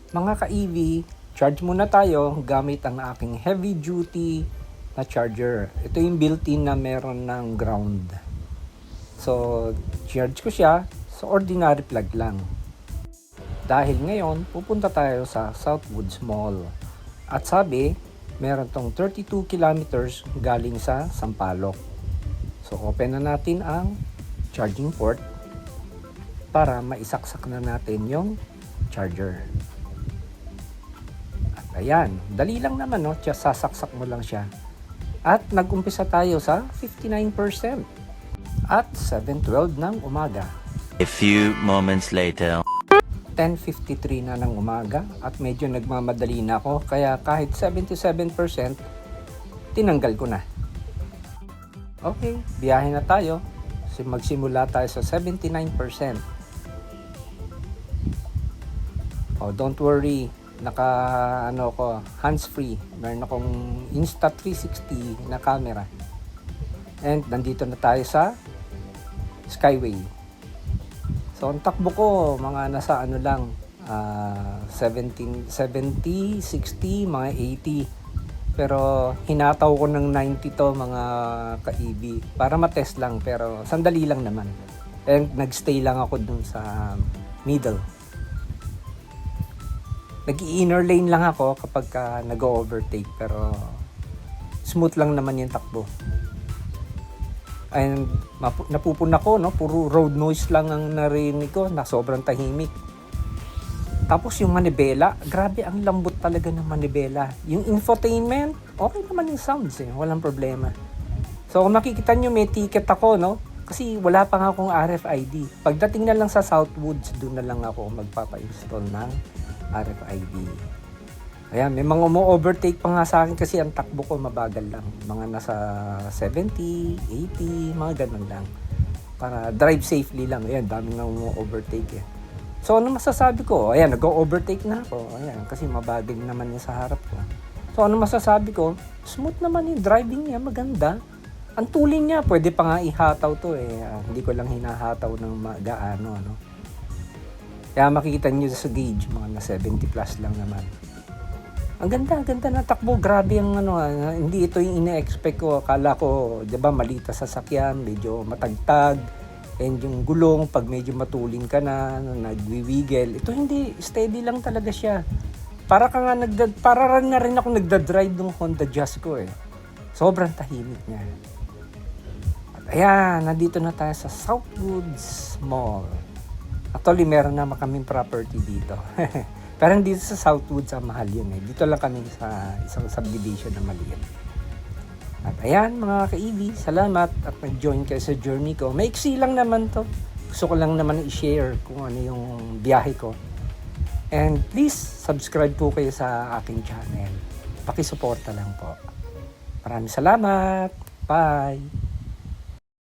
Mga ka-EV, charge muna tayo gamit ang aking heavy duty na charger. Ito yung built-in na meron ng ground. So, charge ko siya sa ordinary plug lang. Dahil ngayon, pupunta tayo sa Southwoods Mall. At sabi, meron tong 32 kilometers galing sa Sampaloc. So, open na natin ang charging port para maisaksak na natin yung charger. At ayan, dali lang naman, no? Just sasaksak mo lang siya. At nag-umpisa tayo sa 59% at 7:12 ng umaga. A few moments later. 10:53 na ng umaga at medyo nagmamadali na ako kaya kahit 77% tinanggal ko na. Okay, biyahe na tayo. Magsimula tayo sa 79%. Oh, don't worry, hands-free. Meron akong Insta360 na camera. And nandito na tayo sa Skyway. So, ang takbo ko, mga nasa lang, 70, 60, mga 80. Pero, hinataw ko ng 90 to, mga ka-EV. Para matest lang, pero sandali lang naman. And nagstay lang ako dun sa middle. Nag-inner lane lang ako kapag nag-overtake, pero smooth lang naman yung takbo. And napupuna ko, no? Puro road noise lang ang narinig ko, na sobrang tahimik. Tapos yung manibela, grabe ang lambot talaga ng manibela. Yung infotainment, okay naman yung sounds walang problema. So kung makikita nyo, may ticket ako, no? Kasi wala pa nga akong RFID. Pagdating na lang sa Southwoods, doon na lang ako magpapa-install ng RFID. Ayan, may mga umu-overtake pa nga sa akin kasi ang takbo ko mabagal lang. Mga nasa 70, 80, mga ganun lang. Para drive safely lang. Ayan, dami nga umu-overtake So, ano masasabi ko? Ayan, nag-overtake na ako. Ayan, kasi mabagal naman niya sa harap ko. So, ano masasabi ko? Smooth naman yung driving niya, maganda. Ang tuling niya, pwede pa nga ihataw to hindi ko lang hinahataw ng gaano, no? Kaya makikita niyo sa gauge, mga na 70 plus lang naman. Ang ganda na takbo. Grabe ang hindi ito yung ine-expect ko. Akala ko, 'di ba, malita sa sasakyan, medyo matagtag, and yung gulong pag medyo matuling ka na, nagwiwiggle. Ito hindi, steady lang talaga siya. Para na rin ako nagda-drive ng Honda Jazz ko Sobrang tahimik niya. At ayan, nandito na tayo sa Southwoods Mall. Actually, meron na kaming property dito. Pero dito sa Southwoods, mahal yun Dito lang kami sa isang subdivision na maliit. At ayan, mga ka-EV, salamat at nag-join kayo sa journey ko. Maiksi lang naman to. Gusto ko lang naman i-share kung ano yung biyahe ko. And please, subscribe po kayo sa aking channel. Pakisuporta lang po. Maraming salamat. Bye!